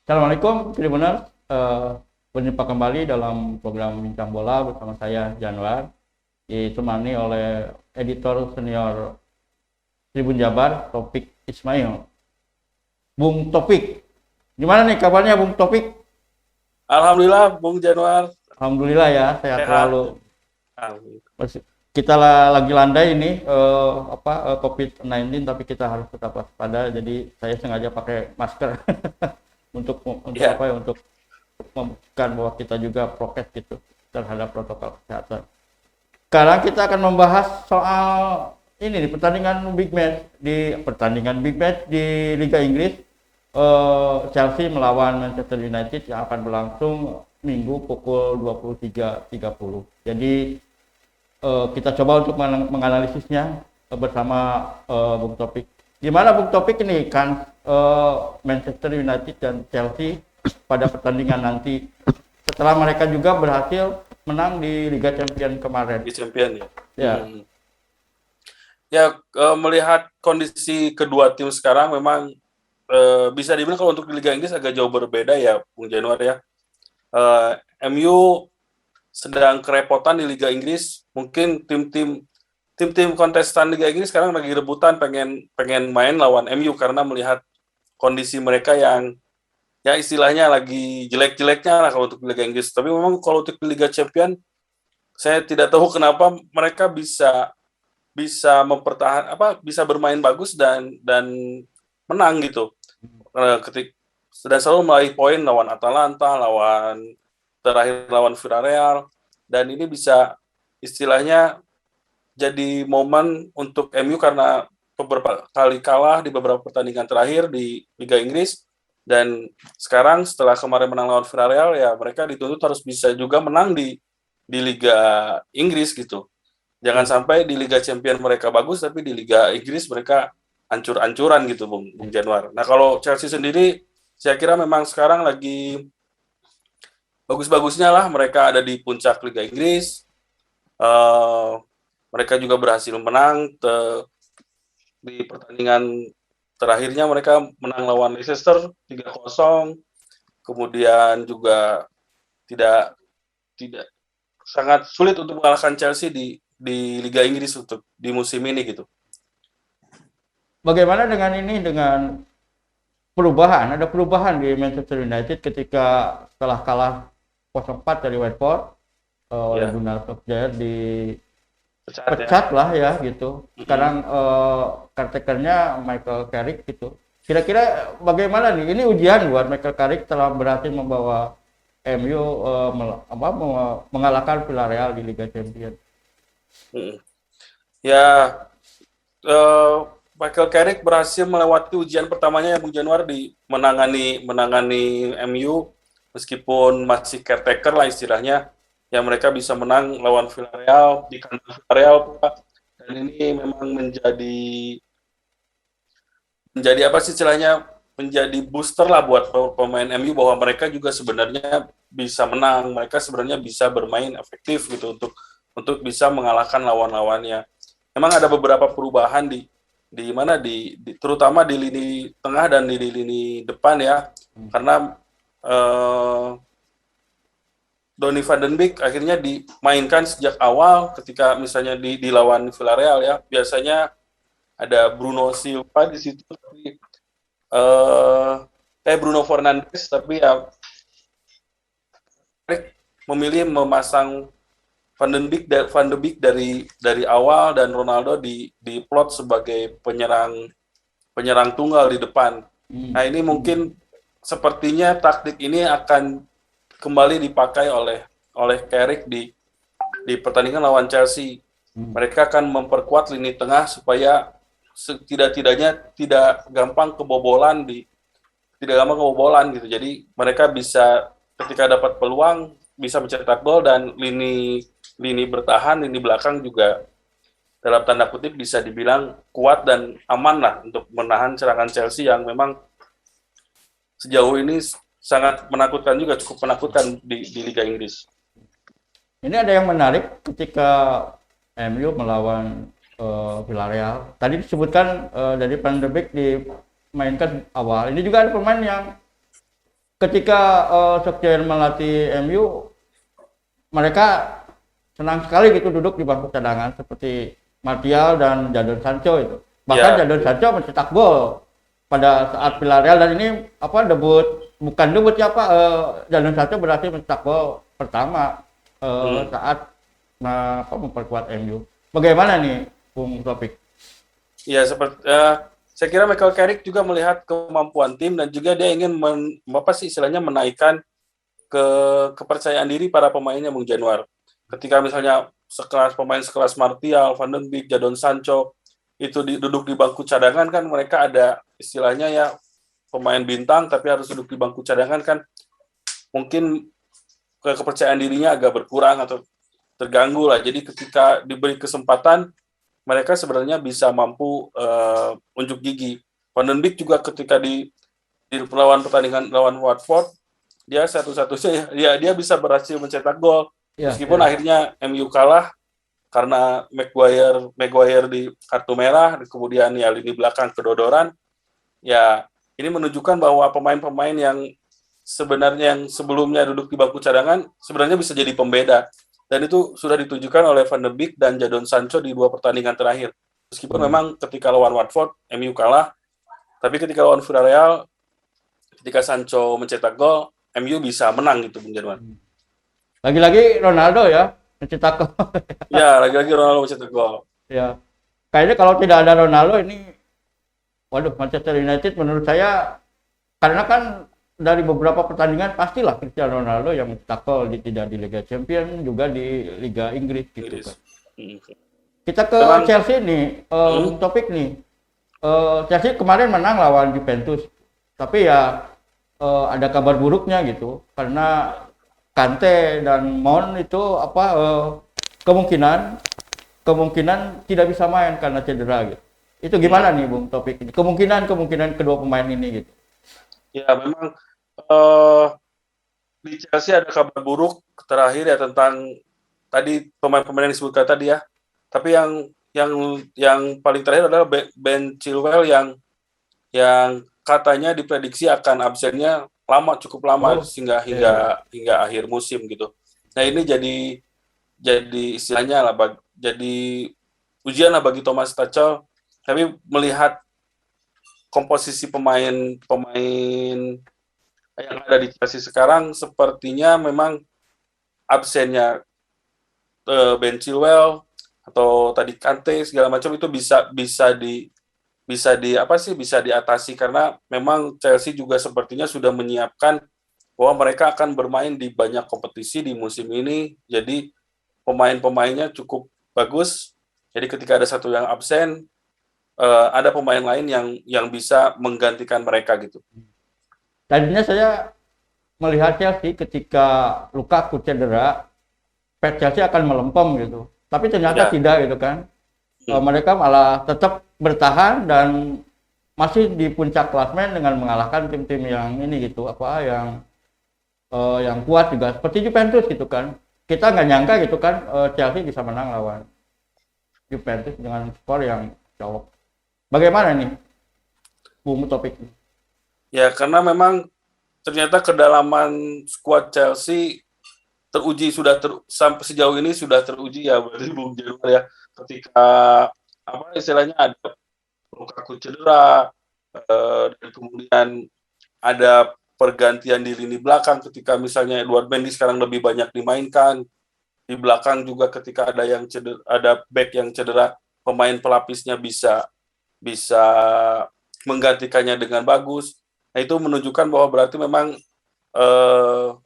Assalamualaikum, Tribuners. Berjumpa kembali dalam program Bincang Bola bersama saya Januar, ditemani oleh editor senior Tribun Jabar, Topik Ismail. Bung Topik, gimana nih kabarnya Bung Topik? Alhamdulillah, Bung Januar Alhamdulillah ya, sehat sehat. selalu. Amin. Kita lagi landai ini COVID-19, tapi kita harus tetap waspada. Jadi saya sengaja pakai masker untuk Ya, apa ya, untuk membuktikan bahwa kita juga prokes gitu terhadap protokol kesehatan. Sekarang kita akan membahas soal ini nih, pertandingan big match di Liga Inggris. Chelsea melawan Manchester United yang akan berlangsung Minggu pukul 23.30. Jadi kita coba untuk menganalisisnya bersama Bung Topik. Gimana Bung Topik ini kan Manchester United dan Chelsea pada pertandingan nanti setelah mereka juga berhasil menang di Liga Champions kemarin. di champion ya. Ya, Hmm. Ya, melihat kondisi kedua tim sekarang memang bisa dibilang kalau untuk di Liga Inggris agak jauh berbeda ya, Bung Januar ya. MU sedang kerepotan di Liga Inggris. Mungkin tim-tim kontestan Liga Inggris sekarang lagi rebutan pengen main lawan MU karena melihat kondisi mereka yang ya istilahnya lagi jelek-jeleknya lah kalau untuk Liga Inggris. Tapi memang kalau untuk Liga Champion, saya tidak tahu kenapa mereka bisa bisa bermain bagus dan menang gitu. Dan selalu meraih poin lawan Atalanta, terakhir lawan Villarreal, dan ini bisa istilahnya jadi momen untuk MU karena beberapa kali kalah di beberapa pertandingan terakhir di Liga Inggris. Dan sekarang setelah kemarin menang lawan Villarreal, ya mereka dituntut harus bisa juga menang di Liga Inggris gitu. Jangan sampai di Liga Champion mereka bagus, tapi di Liga Inggris mereka ancur-ancuran gitu, Bung Januar. Nah, kalau Chelsea sendiri, saya kira memang sekarang lagi bagus-bagusnya lah. Mereka ada di puncak Liga Inggris. Uh, Mereka juga berhasil menang di pertandingan terakhirnya. Mereka menang lawan Leicester 3-0. Kemudian juga tidak tidak sangat sulit untuk mengalahkan Chelsea di Liga Inggris untuk di musim ini gitu. bagaimana dengan ini, dengan perubahan? Ada perubahan di Manchester United ketika setelah kalah 0-4 dari Watford oleh Ya, Gunnar Solskjaer di pecat ya. pecat lah ya gitu. Mm-hmm. Sekarang caretakernya Michael Carrick gitu. Kira-kira bagaimana nih? Ini ujian buat Michael Carrick telah berhasil membawa MU mengalahkan Villarreal di Liga Champions. Mm-hmm. Ya, eh, Michael Carrick berhasil melewati ujian pertamanya ya Bung Januar di menangani MU meskipun masih caretaker lah istilahnya. Ya mereka bisa menang lawan Villarreal di kandang Villarreal, Pak. Dan ini memang menjadi apa sih istilahnya, menjadi booster lah buat pemain MU bahwa mereka juga sebenarnya bisa menang, mereka sebenarnya bisa bermain efektif gitu untuk bisa mengalahkan lawan-lawannya. Memang ada beberapa perubahan di mana terutama di lini tengah dan di lini depan ya, karena Donny van den Beek akhirnya dimainkan sejak awal ketika misalnya di lawan Villarreal ya. Biasanya ada Bruno Silva di situ, tapi Bruno Fernandes, tapi ya memilih memasang Van de Beek dari awal dan Ronaldo di plot sebagai penyerang tunggal di depan. Nah, ini mungkin sepertinya taktik ini akan kembali dipakai oleh Carrick di pertandingan lawan Chelsea. Mereka akan memperkuat lini tengah supaya setidak-tidaknya tidak gampang kebobolan gitu. Jadi mereka bisa ketika dapat peluang bisa mencetak gol, dan lini bertahan, lini belakang juga dalam tanda kutip bisa dibilang kuat dan aman lah untuk menahan serangan Chelsea yang memang sejauh ini sangat menakutkan, juga cukup menakutkan di Liga Inggris. Ini ada yang menarik ketika MU melawan Villarreal. Tadi disebutkan dari Van de Beek dimainkan awal. Ini juga ada pemain yang ketika Solskjaer melatih MU, mereka senang sekali gitu duduk di bangku cadangan seperti Martial dan Jadon Sancho itu. Bahkan Jadon Sancho mencetak gol pada saat Villarreal, dan ini bukan debut ya Pak, Jadon Sancho berhasil mencetak gol pertama saat memperkuat MU. Bagaimana nih Bung Topik? Ya, seperti saya kira Michael Carrick juga melihat kemampuan tim dan juga dia ingin istilahnya menaikkan kepercayaan diri para pemainnya, Bung Januar. Ketika misalnya pemain sekelas Martial, Van de Beek, Jadon Sancho itu duduk di bangku cadangan, kan mereka ada istilahnya ya pemain bintang tapi harus duduk di bangku cadangan, kan mungkin kepercayaan dirinya agak berkurang atau terganggu lah. Jadi ketika diberi kesempatan, mereka sebenarnya bisa mampu unjuk gigi. Van de Beek juga ketika di pertandingan lawan Watford, dia satu-satunya dia bisa berhasil mencetak gol. Meskipun akhirnya MU kalah karena Maguire di kartu merah, kemudian ya lini belakang kedodoran. Ya, ini menunjukkan bahwa pemain-pemain yang sebelumnya duduk di bangku cadangan sebenarnya bisa jadi pembeda. Dan itu sudah ditunjukkan oleh Van de Beek dan Jadon Sancho di 2 pertandingan terakhir. Meskipun memang ketika lawan Watford, MU kalah, tapi ketika lawan Villarreal, ketika Sancho mencetak gol, MU bisa menang gitu, Bung Januar. Lagi-lagi Ronaldo ya mencetak gol. Ya, lagi-lagi Ronaldo mencetak gol. Ya, kayaknya kalau tidak ada Ronaldo ini, waduh, Manchester United menurut saya, karena kan dari beberapa pertandingan pastilah Cristiano Ronaldo yang mencetak gol, tidak di Liga Champions, juga di Liga Inggris gitu kan. Kita ke Chelsea nih, topik nih. Chelsea kemarin menang lawan Juventus, tapi ya ada kabar buruknya gitu, karena Kante dan Mount itu kemungkinan tidak bisa main karena cedera gitu. Itu gimana nih Bung Topik ini? Kemungkinan kedua pemain ini gitu. Ya, memang di Chelsea ada kabar buruk terakhir ya tentang tadi pemain-pemain yang disebutkan tadi ya. Tapi yang paling terakhir adalah Ben Chilwell yang katanya diprediksi akan absennya cukup lama hingga akhir musim gitu. Nah, ini jadi istilahnya lah jadi ujian lah bagi Thomas Tuchel. Tapi melihat komposisi pemain yang ada di Chelsea sekarang, sepertinya memang absennya Ben Chilwell atau tadi Kante segala macam itu bisa diatasi, karena memang Chelsea juga sepertinya sudah menyiapkan bahwa mereka akan bermain di banyak kompetisi di musim ini. Jadi pemain-pemainnya cukup bagus. Jadi ketika ada satu yang absen, ada pemain lain yang bisa menggantikan mereka gitu. Tadinya saya melihat Chelsea ketika Lukaku cedera, Chelsea akan melempem gitu. Tapi ternyata tidak gitu kan. Mereka malah tetap bertahan dan masih di puncak klasmen dengan mengalahkan tim-tim yang ini gitu, yang kuat juga seperti Juventus gitu kan. Kita nggak nyangka gitu kan Chelsea bisa menang lawan Juventus dengan skor yang colok. Bagaimana nih Bung Topik? Ya, karena memang ternyata kedalaman skuad Chelsea teruji sampai sejauh ini sudah teruji ya, berarti Bung Januar ya. Ketika istilahnya ada Lukaku cedera, dan kemudian ada pergantian di lini belakang ketika misalnya Edouard Mendy sekarang lebih banyak dimainkan. Di belakang juga ketika ada back yang cedera, pemain pelapisnya bisa menggantikannya dengan bagus. Nah, itu menunjukkan bahwa berarti memang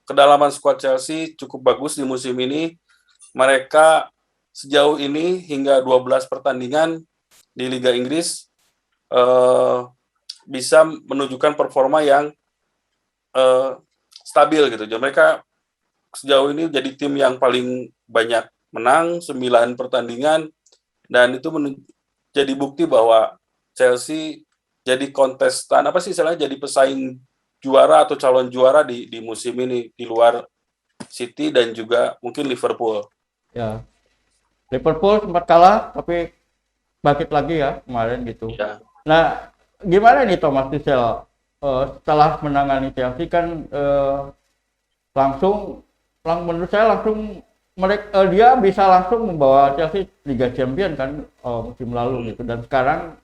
kedalaman skuad Chelsea cukup bagus di musim ini. Mereka sejauh ini hingga 12 pertandingan di Liga Inggris bisa menunjukkan performa yang stabil gitu. Jadi mereka sejauh ini jadi tim yang paling banyak menang, 9 pertandingan, dan itu jadi bukti bahwa Chelsea jadi kontestan jadi pesaing juara atau calon juara di musim ini, di luar City dan juga mungkin Liverpool. Ya, Liverpool sempat kalah tapi bangkit lagi ya kemarin gitu. Ya. Nah, gimana nih Thomas Tuchel setelah menangani Chelsea kan menurut saya langsung dia bisa langsung membawa Chelsea Liga Champion kan musim lalu gitu, dan sekarang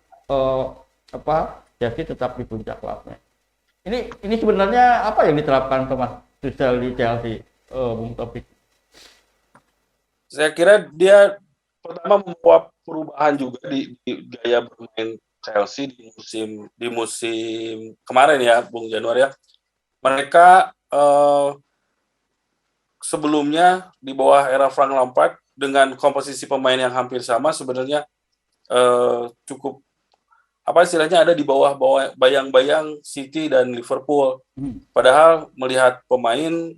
Chelsea tetap di puncak kelasnya. Ini sebenarnya apa yang diterapkan Thomas Tuchel di Chelsea, Bung Topik? Saya kira dia pertama membawa perubahan juga di gaya bermain Chelsea di musim kemarin ya, Bung Januari ya. Mereka sebelumnya di bawah era Frank Lampard dengan komposisi pemain yang hampir sama sebenarnya cukup istilahnya ada di bawah bayang-bayang City dan Liverpool. Padahal melihat pemain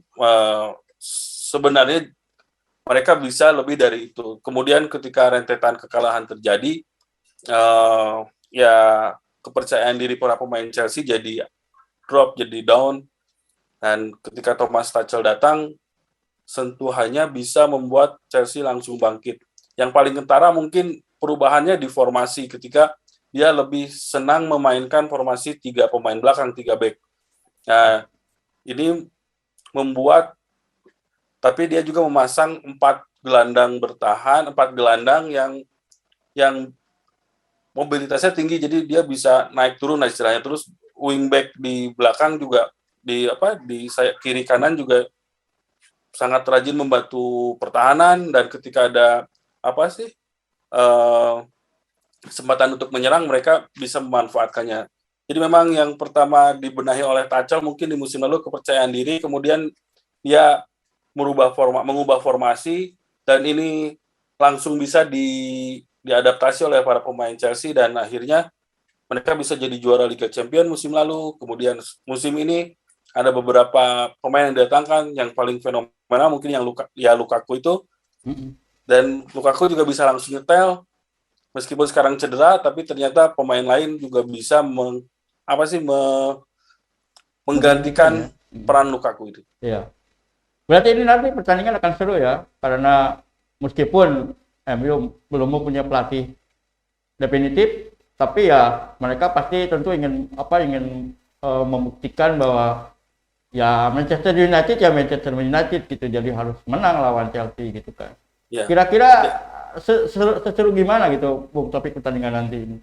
sebenarnya mereka bisa lebih dari itu. Kemudian ketika rentetan kekalahan terjadi, ya kepercayaan diri para pemain Chelsea jadi drop, jadi down. Dan ketika Thomas Tuchel datang, sentuhannya bisa membuat Chelsea langsung bangkit. Yang paling kentara mungkin perubahannya di formasi ketika dia lebih senang memainkan formasi 3 pemain belakang, 3 back. Nah, ini membuat, tapi dia juga memasang 4 gelandang bertahan, 4 gelandang yang mobilitasnya tinggi, jadi dia bisa naik turun istilahnya. Terus wingback di belakang juga di sayap kiri kanan juga sangat rajin membantu pertahanan, dan ketika ada kesempatan untuk menyerang mereka bisa memanfaatkannya. Jadi memang yang pertama dibenahi oleh Tuchel mungkin di musim lalu kepercayaan diri, kemudian dia mengubah formasi, dan ini langsung bisa diadaptasi oleh para pemain Chelsea, dan akhirnya mereka bisa jadi juara Liga Champions musim lalu. Kemudian musim ini ada beberapa pemain yang didatangkan, yang paling fenomenal mungkin yang Lukaku itu. Dan Lukaku juga bisa langsung nyetel meskipun sekarang cedera, tapi ternyata pemain lain juga bisa menggantikan peran Lukaku itu. Iya. Berarti ini nanti pertandingan akan seru ya, karena meskipun MU belum punya pelatih definitif, tapi ya mereka pasti tentu ingin membuktikan bahwa ya Manchester United gitu, jadi harus menang lawan Chelsea gitu kan. Ya. Kira-kira seseru gimana gitu Bung topik pertandingan nanti ini?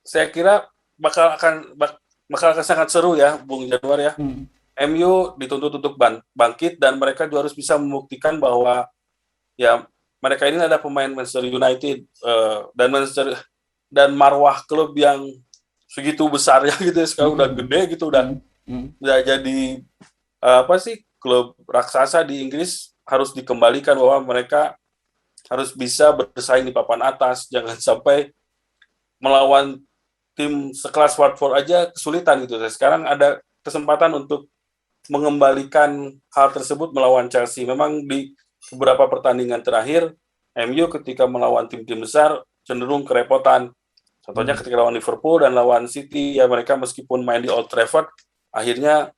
Saya kira bakal akan sangat seru ya, Bung Januar ya. MU dituntut untuk bangkit, dan mereka juga harus bisa membuktikan bahwa ya mereka ini ada pemain Manchester United dan marwah klub yang segitu besar ya gitu ya, sekarang udah gede gitu, udah jadi klub raksasa di Inggris, harus dikembalikan bahwa mereka harus bisa bersaing di papan atas. Jangan sampai melawan tim sekelas Watford aja kesulitan gitu. Sekarang ada kesempatan untuk mengembalikan hal tersebut melawan Chelsea. Memang di beberapa pertandingan terakhir MU ketika melawan tim-tim besar cenderung kerepotan. Contohnya ketika lawan Liverpool dan lawan City, ya mereka meskipun main di Old Trafford, akhirnya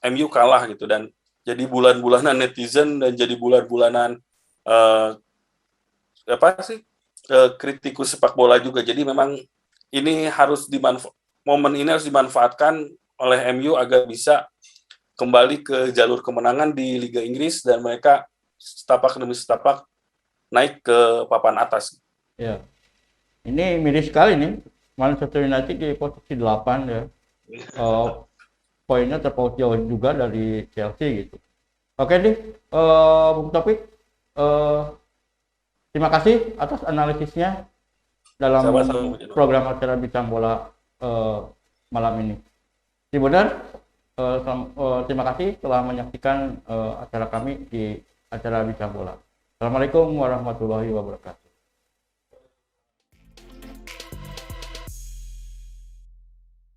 MU kalah gitu, dan jadi bulan-bulanan netizen dan jadi bulan-bulanan kritikus sepak bola juga. Jadi memang ini momen ini harus dimanfaatkan oleh MU agar bisa kembali ke jalur kemenangan di Liga Inggris, dan mereka setapak demi setapak naik ke papan atas. Ya. Ini miris sekali nih, Manchester United di posisi 8 ya. Poinnya terpaut jauh juga dari Chelsea gitu. Oke deh, Bung Topik, terima kasih atas analisisnya dalam program acara Bincang Bola malam ini. Terima kasih telah menyaksikan acara kami di acara Bincang Bola. Assalamualaikum warahmatullahi wabarakatuh.